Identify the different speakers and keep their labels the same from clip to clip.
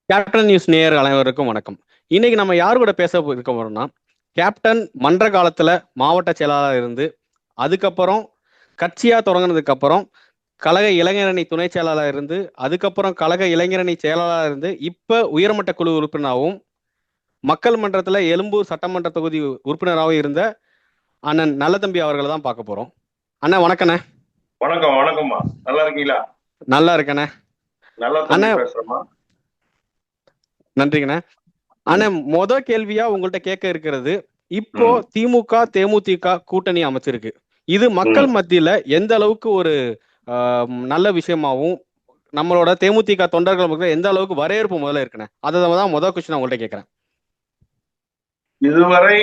Speaker 1: Captain news நேயர் அனைவருக்கும் வணக்கம். இன்னைக்கு நம்ம யார் கூட பேச இருக்க போறோம்னா, கேப்டன் மன்ற காலத்துல மாவட்ட செயலாளர் இருந்து, அதுக்கப்புறம் கட்சியா தொடங்கினதுக்கு அப்புறம் கழக இளைஞரணி துணை செயலாளர் இருந்து, அதுக்கப்புறம் கழக இளைஞரணி செயலாளர் இருந்து, இப்ப உயர்மட்ட குழு உறுப்பினராகவும் மக்கள் மன்றத்துல எழும்பூர் சட்டமன்ற தொகுதி உறுப்பினராகவும் இருந்த அண்ணன் நல்லதம்பி அவர்களை தான் பார்க்க போறோம். அண்ணா வணக்கண்ணே.
Speaker 2: வணக்கம். வணக்கம்மா, நல்லா இருக்கீங்களா?
Speaker 1: நல்லா இருக்கண்ணே.
Speaker 2: நல்லா தம்பி பேசுறேம்மா.
Speaker 1: நன்றிங்கண்ணே. ஆனா கேள்வியா உங்கள்ட்ட கேட்க இருக்கிறது, இப்போ திமுக தேமுதிக கூட்டணி அமைச்சிருக்கு. இது மக்கள் மத்தியில எந்த அளவுக்கு ஒரு நல்ல விஷயமாவும் நம்மளோட தேமுதிக தொண்டர்கள் மக்கள் எந்த அளவுக்கு வரவேற்பு முதல்ல இருக்குண்ணே, அதை தான் முதல் கொஸ்டின் உங்கள்ட்ட கேட்கிறேன்.
Speaker 2: இதுவரை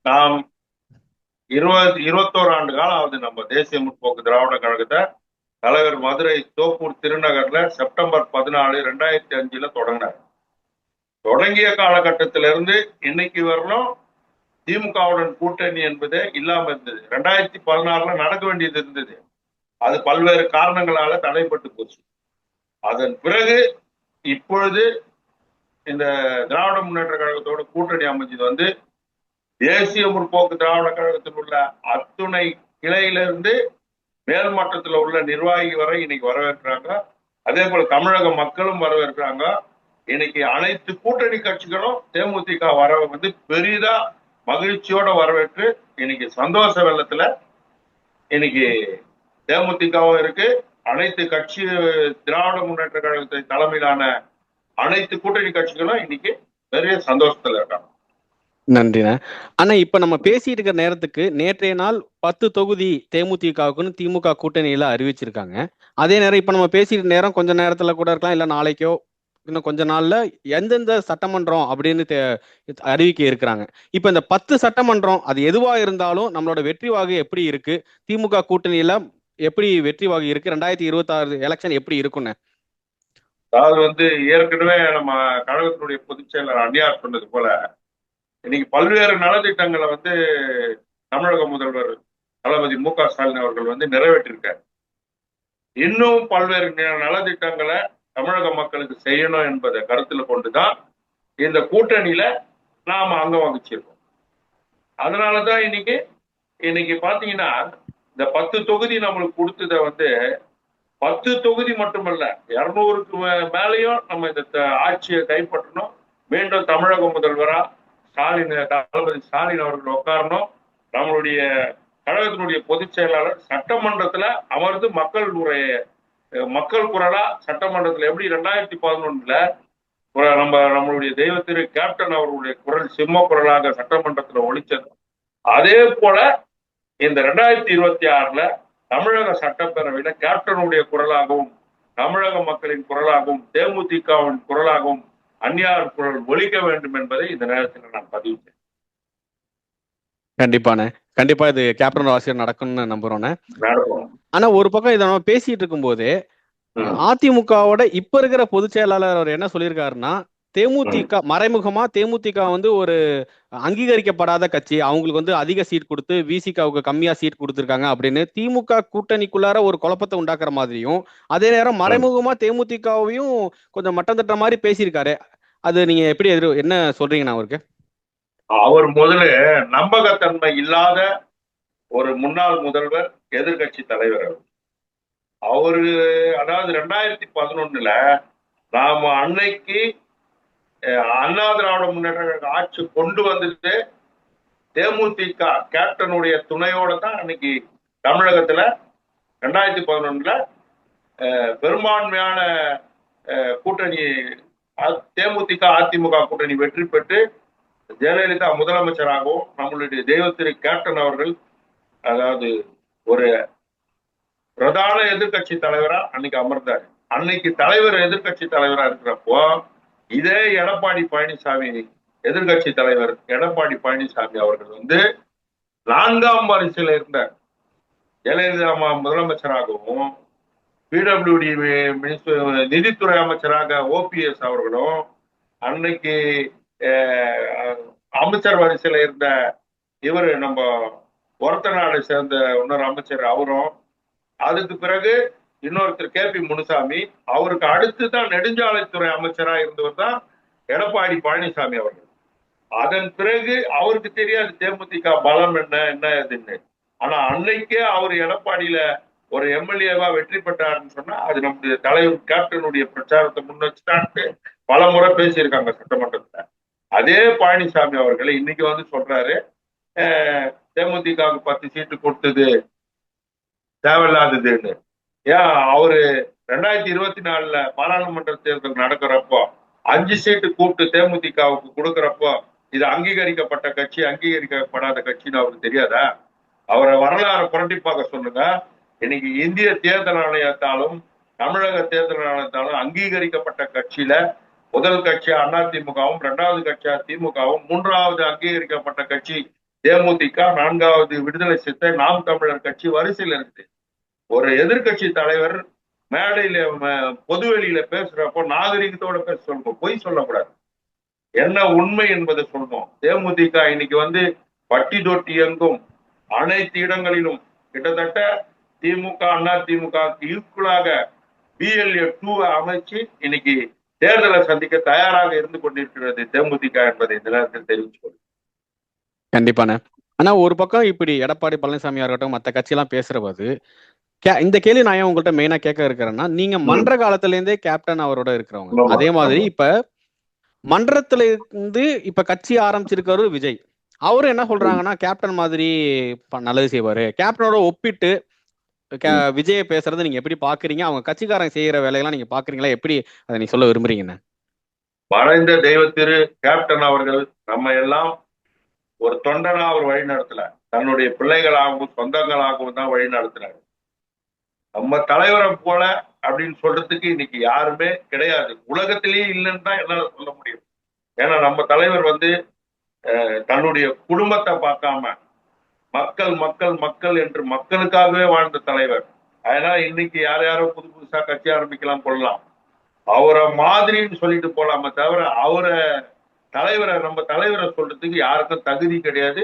Speaker 2: நாம் 21 ஆண்டு காலம் ஆகுது நம்ம தேசிய முற்போக்கு திராவிட கழகத்தை தலைவர் மதுரை தோப்பூர் திருநகர்ல செப்டம்பர் 14, 2005 தொடங்கினார். தொடங்கிய காலகட்டத்திலிருந்து இன்னைக்கு வரணும் திமுகவுடன் கூட்டணி என்பதே இல்லாம இருந்தது. 2016 நடக்க வேண்டியது இருந்தது. அது பல்வேறு காரணங்களால தடைப்பட்டு போச்சு. அதன் பிறகு இப்பொழுது இந்த திராவிட முன்னேற்ற கழகத்தோட கூட்டணி அமைச்சது வந்து தேசிய முற்போக்கு திராவிட கழகத்தில் உள்ள அத்துணை கிளையிலிருந்து மேல்மட்டத்தில் உள்ள நிர்வாகி வரை இன்னைக்கு வரவேற்கிறாங்க. அதே போல தமிழக மக்களும் வரவேற்கிறாங்க. இன்னைக்கு அனைத்து கூட்டணி கட்சிகளும் தேமுதிக வர வந்து பெரிதா மகிழ்ச்சியோட வரவேற்று இன்னைக்கு சந்தோஷ வெள்ளத்துல இன்னைக்கு தேமுதிகவும் இருக்கு. அனைத்து கட்சி திராவிட முன்னேற்ற கழகத்தை தலைமையிலான அனைத்து கூட்டணி கட்சிகளும் இன்னைக்கு பெரிய சந்தோஷத்துல இருக்காங்க.
Speaker 1: நன்றிண்ணே. ஆனா இப்ப நம்ம பேசிட்டு இருக்கிற நேரத்துக்கு நேற்றைய நாள் 10 தொகுதி தேமுதிகவுக்குன்னு திமுக கூட்டணியில அறிவிச்சிருக்காங்க. அதே நேரம் இப்ப நம்ம பேசிட்டு நேரம் கொஞ்ச நேரத்துல கூட இருக்கலாம், இல்ல நாளைக்கோ இன்னும் கொஞ்ச நாள்ல எந்தெந்த சட்டமன்றம் அப்படின்னு அறிவிக்க இருக்கிறாங்க. இப்ப இந்த 10 சட்டமன்றம் அது எதுவா இருந்தாலும் நம்மளோட வெற்றி வாகு எப்படி இருக்கு, திமுக கூட்டணியில எப்படி வெற்றி வாகு இருக்கு, 2026 எலெக்ஷன் எப்படி இருக்குன்னு?
Speaker 2: அதாவது வந்து ஏற்கனவே நம்ம கழகத்தினுடைய பொதுச் செயலர் அந்நியார் சொன்னது போல இன்னைக்கு பல்வேறு நலத்திட்டங்களை வந்து தமிழக முதல்வர் தளபதி மு.க. ஸ்டாலின் அவர்கள் வந்து நிறைவேற்றிருக்காரு. இன்னும் பல்வேறு நலத்திட்டங்களை தமிழக மக்களுக்கு செய்யணும் என்பதை கருத்துல கொண்டுதான் இந்த கூட்டணியில நாம அங்கம் வகிச்சிருக்கோம். அதனாலதான் இன்னைக்கு பாத்தீங்கன்னா இந்த 10 தொகுதி நம்மளுக்கு கொடுத்ததை வந்து 10 தொகுதி மட்டுமல்ல 200க்கு மேலேயும் நம்ம இந்த ஆட்சியை கைப்பற்றணும். மீண்டும் தமிழக முதல்வரா தளபதி ஸ்டாலின் அவர்கள் உட்காரணும். நம்மளுடைய கழகத்தினுடைய பொதுச் செயலாளர் சட்டமன்றத்துல அமர்ந்து மக்கள் குரலா சட்டமன்றத்துல எப்படி 2011 நம்மளுடைய தெய்வ திரு கேப்டன் அவர்களுடைய குரல் சிம்ம குரலாக சட்டமன்றத்துல ஒலிச்சது. அதே போல இந்த 2026 தமிழக சட்டப்பேரவையில கேப்டனுடைய குரலாகவும் தமிழக மக்களின் குரலாகவும் தேமுதிகவின் குரலாகவும் அந்நியார் குரல் ஒலிக்க வேண்டும் என்பதை இந்த நேரத்தில் நான் பதிவு செய்றேன்.
Speaker 1: கண்டிப்பானே, கண்டிப்பா இது கேப்டன் ஆசிரியர் நடக்கும்னு நம்புறோம். ஆனா ஒரு பக்கம் இதை நம்ம பேசிட்டு இருக்கும் போதே அதிமுகவோட இப்ப இருக்கிற பொதுச் செயலாளர் அவர் என்ன சொல்லியிருக்காருன்னா, தேமுதிக மறைமுகமா தேமுதிக வந்து ஒரு அங்கீகரிக்கப்படாத கட்சி, அவங்களுக்கு வந்து அதிக சீட் கொடுத்து விசிகாவுக்கு கம்மியா சீட் கொடுத்துருக்காங்க அப்படின்னு திமுக கூட்டணிக்குள்ளார ஒரு குழப்பத்தை உண்டாக்குற மாதிரியும், அதே நேரம் மறைமுகமா தேமுதிகவையும் கொஞ்சம் மட்டம் தட்டுற மாதிரி பேசியிருக்காரு. அது நீங்க எப்படி என்ன சொல்றீங்கண்ணா அவருக்கு?
Speaker 2: அவர் முதல்ல நம்பகத்தன்மை இல்லாத ஒரு முன்னாள் முதல்வர், எதிர்கட்சி தலைவர். அவரு அதாவது 2011 நாம அன்னைக்கு அண்ணா திராவிட முன்னேற்ற ஆட்சி கொண்டு வந்துட்டு தேமுதிக கேப்டனுடைய துணையோட தான் அன்னைக்கு தமிழகத்துல 2011 பெரும்பான்மையான கூட்டணி தேமுதிக அதிமுக கூட்டணி வெற்றி பெற்று ஜெயலலிதா முதலமைச்சராகவும் நம்மளுடைய தெய்வ திரு கேப்டன் அவர்கள் அதாவது ஒரு பிரதான எதிர்கட்சி தலைவரா அன்னைக்கு அமர்ந்தார். அன்னைக்கு தலைவர் எதிர்கட்சி தலைவரா இருக்கிறப்போ இதே எடப்பாடி பழனிசாமி எதிர்கட்சி தலைவர் எடப்பாடி பழனிசாமி அவர்கள் வந்து 4ஆம் வரிசையில இருந்தார். ஜெயலலிதா முதலமைச்சராகவும் பிடபிள்யூடி நிதித்துறை அமைச்சராக ஓபிஎஸ் அவர்களும் அன்னைக்கு அமைச்சர் வரிசையில இருந்த இவரு நம்ம ஒரத்த நாடு சேர்ந்த இன்னொரு அமைச்சர் அவரும், அதுக்கு பிறகு இன்னொருத்தர் KP முனுசாமி, அவருக்கு அடுத்து தான் நெடுஞ்சாலைத்துறை அமைச்சரா இருந்தவர் தான் எடப்பாடி பழனிசாமி அவர்கள். அதன் பிறகு அவருக்கு தெரியாது தேமுதிக பலம் என்ன எதுன்னு. ஆனா அன்னைக்கே அவர் எடப்பாடியில ஒரு MLA-வா வெற்றி பெற்றாருன்னு சொன்னா அது நம்முடைய தலைவர் கேப்டனுடைய பிரச்சாரத்தை முன் வச்சுட்டான்ட்டு பல முறை பேசியிருக்காங்க சட்டமன்றத்துல. அதே பழனிசாமி அவர்களை இன்னைக்கு வந்து சொல்றாரு தேமுதிகவுக்கு 10 சீட்டு கொடுத்தது தேவையில்லாததுன்னு. ஏன் அவரு 2024 பாராளுமன்ற தேர்தல் நடக்கிறப்போ 5 சீட்டு கூப்பிட்டு தேமுதிகவுக்கு கொடுக்கறப்போ இது அங்கீகரிக்கப்பட்ட கட்சி அங்கீகரிக்கப்படாத கட்சின்னு அவருக்கு தெரியாதா? அவரை வரலாறு புரட்டி பார்க்க சொல்லுங்க. இன்னைக்கு இந்திய தேர்தல் ஆணையத்தாலும் தமிழக தேர்தல் ஆணையத்தாலும் அங்கீகரிக்கப்பட்ட கட்சியில முதல் கட்சியா அதிமுகவும், 2வது கட்சியா திமுகவும், 3வது அங்கீகரிக்கப்பட்ட கட்சி தேமுதிக, 4வது விடுதலை சிறுத்தை, நாம் தமிழர் கட்சி வரிசையில் இருக்குது. ஒரு எதிர்கட்சி தலைவர் மேடையில பொதுவெளியில பேசுறப்போ நாகரிகத்தோட பேச சொல்லணும், பொய் சொல்லக்கூடாது. என்ன உண்மை என்பதை சொல்லணும். தேமுதிக இன்னைக்கு வந்து பட்டி தொட்டி எங்கும் அனைத்து இடங்களிலும் கிட்டத்தட்ட திமுக அதிமுகவுக்கு ஈக்குவலாக BLA 2 அமைச்சு இன்னைக்கு தேர்தலை சந்திக்க தயாராக இருந்து கொண்டிருக்கிறது தேமுதிக என்பதை இந்த நேரத்தில் தெரிவிச்சுக்கொள்ளும்.
Speaker 1: கண்டிப்பான. ஆனா ஒரு பக்கம் இப்படி எடப்பாடி பழனிசாமியா இருக்கட்டும் மற்ற கட்சியெல்லாம் பேசுறபோது இந்த கேள்வி நான் ஏன் உங்கள்கிட்ட மெயினா கேட்க இருக்கிறேன்னா, நீங்க மன்ற காலத்துல இருந்தே கேப்டன் அவரோட இருக்கிறவங்க. அதே மாதிரி இப்ப மன்றத்துல இருந்து இப்ப கட்சி ஆரம்பிச்சிருக்காரு விஜய். அவரு என்ன சொல்றாங்கன்னா கேப்டன் மாதிரி நல்லது செய்வாரு. கேப்டனோட ஒப்பிட்டு விஜய பேசுறது நீங்க எப்படி பாக்குறீங்க? அவங்க கட்சிக்காரங்க செய்யற வேலையெல்லாம் நீங்க பாக்குறீங்களா? எப்படி அதை நீ சொல்ல விரும்புறீங்கன்னு?
Speaker 2: மறைந்த தெய்வ திரு கேப்டன் அவர்கள் நம்ம எல்லாம் ஒரு தொண்டனா அவர் வழி நடத்தல, தன்னுடைய பிள்ளைகளாகவும் சொந்தங்களாகவும் தான் வழி நடத்தினார். நம்ம தலைவரை போல அப்படின்னு சொல்றதுக்கு இன்னைக்கு யாருமே கிடையாது, உலகத்திலேயே இல்லைன்னு தான் என்னால சொல்ல முடியும். ஏன்னா நம்ம தலைவர் வந்து தன்னுடைய குடும்பத்தை பார்க்காம மக்கள் மக்கள் மக்கள் என்று மக்களுக்காகவே வாழ்ந்த தலைவர். அதனால இன்னைக்கு யாரோ புதுசா கட்சி ஆரம்பிக்கலாம் கொள்ளலாம், அவரை மாதிரின்னு சொல்லிட்டு போலாமே தவிர அவரை தலைவரை நம்ம தலைவரை சொல்றதுக்கு யாருக்கும் தகுதி கிடையாது.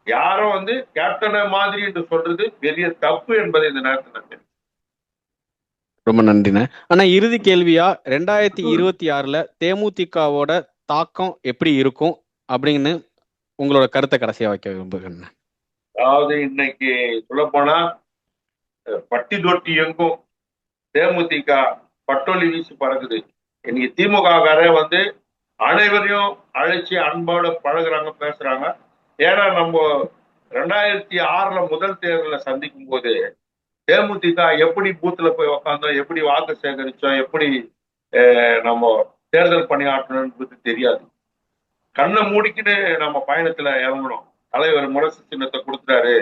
Speaker 2: யாரும் வந்து கேப்டனை மாதிரி என்று சொல்றது பெரிய தப்பு என்பதை இந்த நேரத்தில்.
Speaker 1: ரொம்ப நன்றிண்ணே. ஆனா இறுதி கேள்வியா 2026 தேமுதிகவோட தாக்கம் எப்படி இருக்கும் அப்படின்னு உங்களோட கருத்தை கடைசியா வைக்க விரும்புகிறேன்.
Speaker 2: அதாவது இன்னைக்கு சொல்ல போனா பட்டி தொட்டி எங்கும் தேமுதிக பட்டொலி வீசி பறக்குது. இன்னைக்கு திமுககாரே வந்து அனைவரையும் அழைச்சி அன்போட பழகுறாங்க, பேசுறாங்க. ஏன்னா நம்ம 2006 முதல் தேர்தலை சந்திக்கும் போது தேமுதிக எப்படி பூத்துல போய் உக்காந்தோம், எப்படி வாக்கு சேகரிச்சோம், எப்படி நம்ம தேர்தல் பணியாற்றணும்னு தெரியாது. கண்ணை மூடிக்கிட்டு நம்ம பயணத்துல இறங்கணும். தலைவர் முரசு சின்னத்தை கொடுத்துட்டாரு,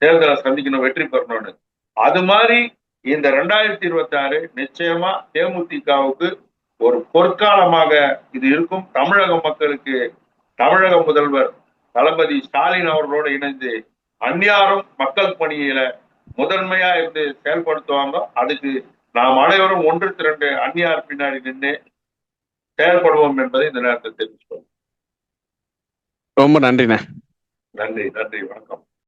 Speaker 2: தேர்தலை சந்திக்கணும், வெற்றி பெறணும்னு. அது மாதிரி இந்த 2026 நிச்சயமா தேமுதிகவுக்கு ஒரு பொற்காலமாக இது இருக்கும். தமிழக மக்களுக்கு தமிழக முதல்வர் தளபதி ஸ்டாலின் அவர்களோடு இணைந்து அந்நியாரும் மக்கள் பணியில முதன்மையா இருந்து செயல்படுத்துவாங்க. அதுக்கு நாம் அனைவரும் 1-2 அந்நியார் பின்னாடி நின்று செயல்படுவோம் என்பதை இந்த நேரத்தில் தெரிவிச்சுக்கோங்க.
Speaker 1: ரொம்ப நன்றிண்ணே.
Speaker 2: நன்றி, வணக்கம்.